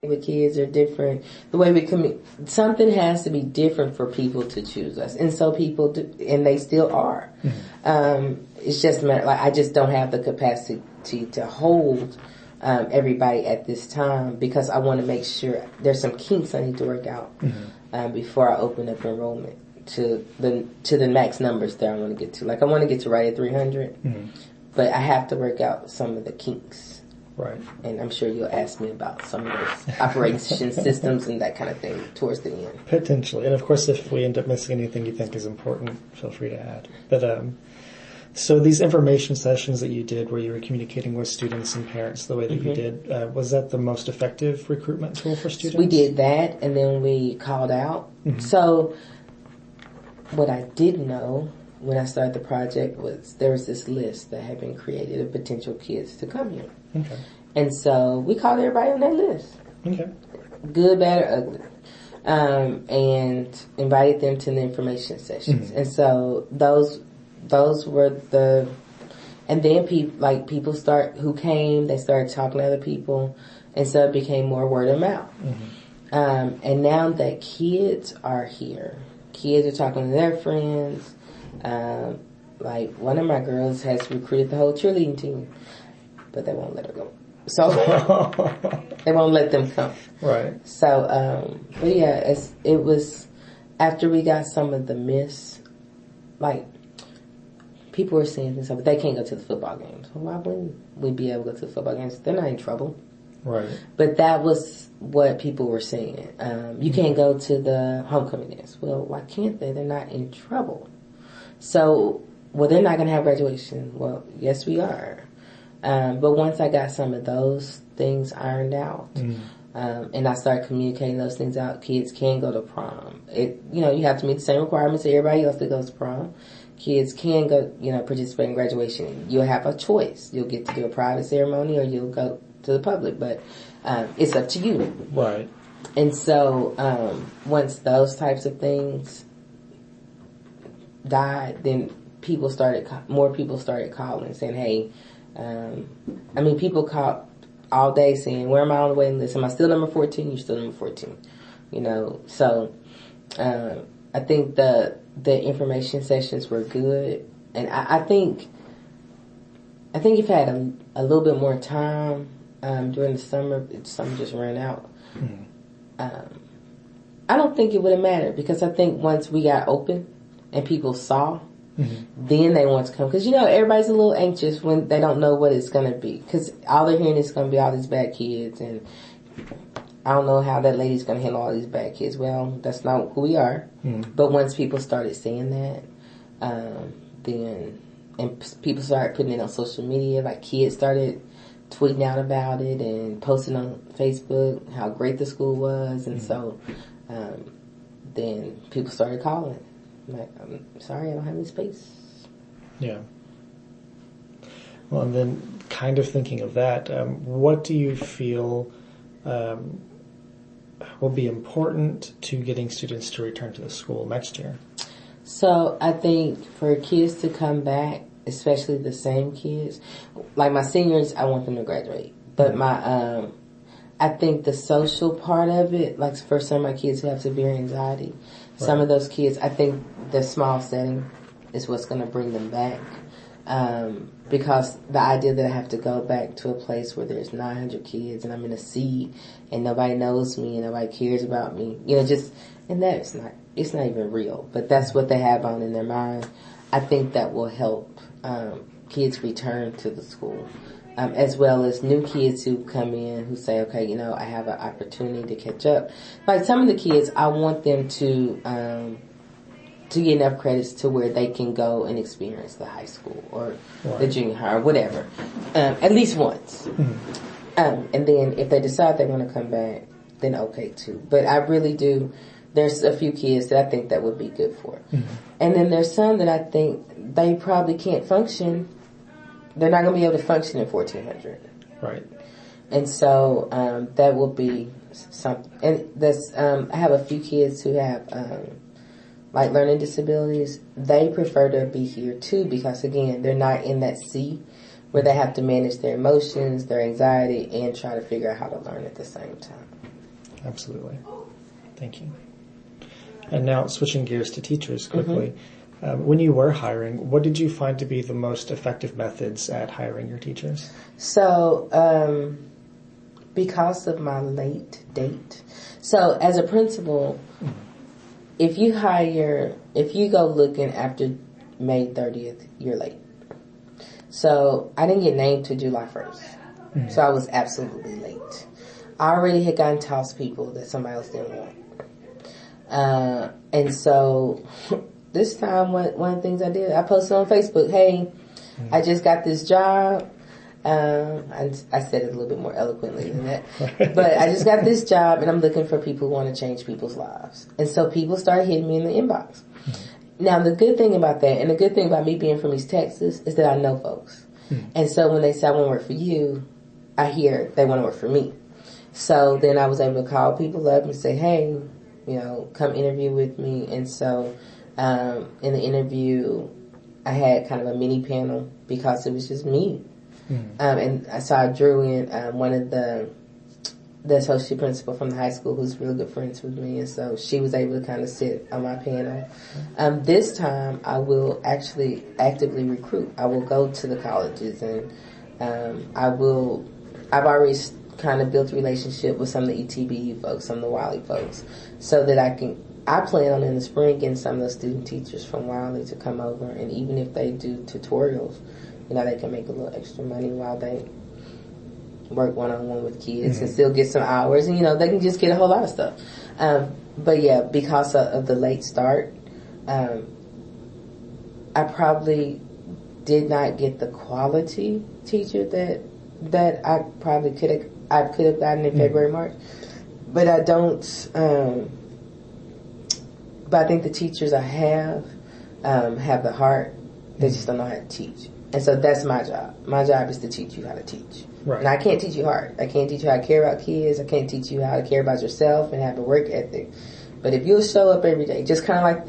with kids are different. The way we something has to be different for people to choose us. And so people do, and they still are. It's just like, I just don't have the capacity to hold, everybody at this time because I want to make sure there's some kinks I need to work out, before I open up enrollment to the max numbers that I want to get to. Like I want to get to right at 300, but I have to work out some of the kinks. Right. And I'm sure you'll ask me about some of those operation systems and that kind of thing towards the end. Potentially. And of course, if we end up missing anything you think is important, feel free to add. But, so these information sessions that you did where you were communicating with students and parents the way that you did, was that the most effective recruitment tool for students? We did that and then we called out. So what I didn't know when I started the project was there was this list that had been created of potential kids to come here. Okay. And so we called everybody on that list. Okay. Good, bad, or ugly. And invited them to the information sessions. And so those were and then people who came, they started talking to other people, and so it became more word of mouth. And now that kids are here, kids are talking to their friends. Like one of my girls has recruited the whole cheerleading team, but they won't let her go. So they won't let them come. Right. So, but yeah, it was after we got some of the myths, like people were saying things like, they can't go to the football games. Well, why wouldn't we be able to go to the football games? They're not in trouble. Right. But that was what people were saying. You can't go to the homecoming dance. Well, why can't they? They're not in trouble. So, well, they're not going to have graduation. Well, yes, we are. But once I got some of those things ironed out, and I started communicating those things out, kids can go to prom. You have to meet the same requirements as everybody else that goes to prom. Kids can go, participate in graduation. You'll have a choice. You'll get to do a private ceremony or you'll go to the public, but it's up to you. Right. And so once those types of things died, then more people started calling saying, hey, people called all day saying, where am I on the waiting list? Am I still number 14? You're still number 14. So I think the information sessions were good. And I think if I had a little bit more time during the summer just ran out. I don't think it would have mattered because I think once we got open and people saw, then they want to come. Because, everybody's a little anxious when they don't know what it's going to be. Because all they're hearing is going to be all these bad kids. And I don't know how that lady's going to handle all these bad kids. Well, that's not who we are. But once people started saying that, and people started putting it on social media, like kids started tweeting out about it and posting on Facebook how great the school was. And so then people started calling. Like, I'm sorry, I don't have any space. Yeah. Well, and then kind of thinking of that, what do you feel will be important to getting students to return to the school next year? So I think for kids to come back, especially the same kids, like my seniors, I want them to graduate. But I think the social part of it, like for some of my kids who have severe anxiety, some of those kids, I think the small setting is what's going to bring them back. Because the idea that I have to go back to a place where there's 900 kids and I'm in a seat and nobody knows me and nobody cares about me, and that's it's not even real, but that's what they have on in their mind. I think that will help, kids return to the school. As well as new kids who come in who say, okay, I have an opportunity to catch up. Like some of the kids, I want them to get enough credits to where they can go and experience the high school or the junior high or whatever, at least once. And then if they decide they want to come back, then okay too. But I really do. There's a few kids that I think that would be good for. And then there's some that I think they probably can't function. They're not going to be able to function in 1400. Right. And so, that will be something. And I have a few kids who have, learning disabilities. They prefer to be here too because again, they're not in that sea where they have to manage their emotions, their anxiety, and try to figure out how to learn at the same time. Absolutely. Thank you. And now switching gears to teachers quickly. When you were hiring, what did you find to be the most effective methods at hiring your teachers? So, because of my late date, so as a principal, if you go looking after May 30th, you're late. So I didn't get named to July 1st. So I was absolutely late. I already had gotten tossed people that somebody else didn't want. And so this time, one of the things I did, I posted on Facebook, hey, I just got this job. I said it a little bit more eloquently than that. But I just got this job and I'm looking for people who want to change people's lives. And so people started hitting me in the inbox. Now the good thing about that, and the good thing about me being from East Texas, is that I know folks. And so when they say I want to work for you, I hear they want to work for me. So then I was able to call people up and say, hey, come interview with me. And so in the interview, I had kind of a mini panel because it was just me. And so I drew in one of the associate principal from the high school who's really good friends with me, and so she was able to kind of sit on my panel. This time I will actually actively recruit. I will go to the colleges and I've already kind of built a relationship with some of the ETBU folks, some of the Wiley folks, so that I plan on in the spring getting some of the student teachers from Wiley to come over, and even if they do tutorials, they can make a little extra money while they work one-on-one with kids and still get some hours, and they can just get a whole lot of stuff. But yeah, because of the late start, I probably did not get the quality teacher that I probably could have gotten in February, March. But I don't. But I think the teachers I have the heart. They just don't know how to teach. And so that's my job. My job is to teach you how to teach. Right. And I can't teach you hard. I can't teach you how to care about kids. I can't teach you how to care about yourself and have a work ethic. But if you'll show up every day, just kind of like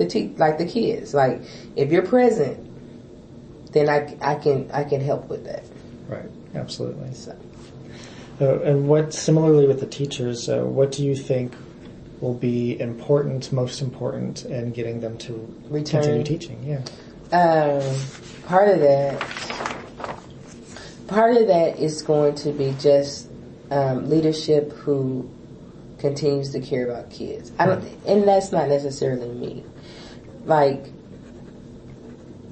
the kids, like if you're present, then I can help with that. Right. Absolutely. So. And similarly with the teachers, what do you think will be most important in getting them to continue teaching? Yeah. Part of that is going to be just leadership who continues to care about kids. And that's not necessarily me. Like,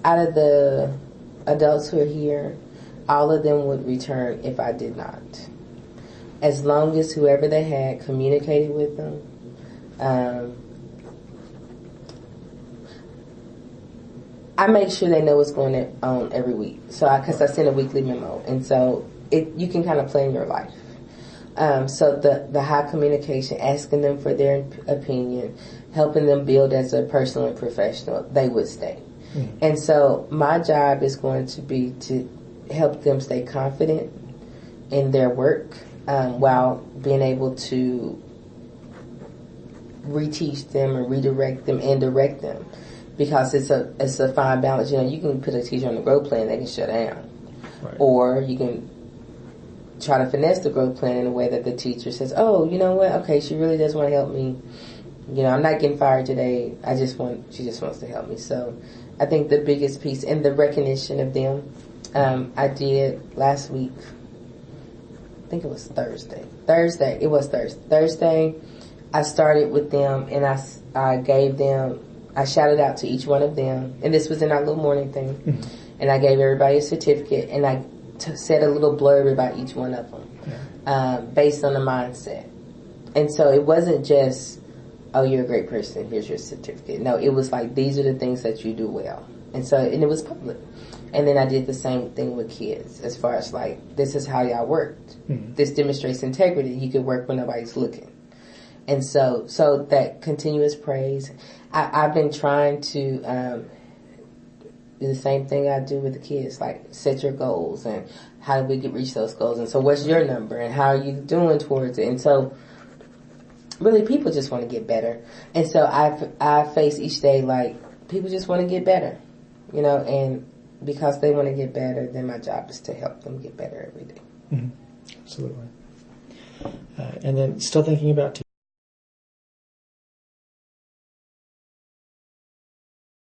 out of the adults who are here, all of them would return if I did not. As long as whoever they had communicated with them, I make sure they know what's going on every week. So, because I send a weekly memo, and so you can kind of plan your life. So the high communication, asking them for their opinion, helping them build as a personal and professional, they would stay. Mm-hmm. And so my job is going to be to help them stay confident in their work, while being able to reteach them and redirect them and direct them. Because it's a fine balance. You can put a teacher on the growth plan, they can shut down. Right. Or you can try to finesse the growth plan in a way that the teacher says, oh, you know what? Okay, she really does want to help me. I'm not getting fired today. She just wants to help me. So I think the biggest piece and the recognition of them, I did last week. I think it was Thursday. Thursday, I started with them and I shouted out to each one of them, and this was in our little morning thing, mm-hmm. and I gave everybody a certificate, and I said a little blurb about each one of them, based on the mindset. And so it wasn't just, oh, you're a great person, here's your certificate. No, it was like, these are the things that you do well. And it was public. And then I did the same thing with kids, as far as like, this is how y'all worked. Mm-hmm. This demonstrates integrity. You can work when nobody's looking. And so that continuous praise. I've been trying to do the same thing I do with the kids, like set your goals and how do we reach those goals, and so what's your number and how are you doing towards it. And so really people just want to get better, and so I face each day like people just want to get better, and because they want to get better, then my job is to help them get better every day. Mm-hmm. Absolutely. And then still thinking about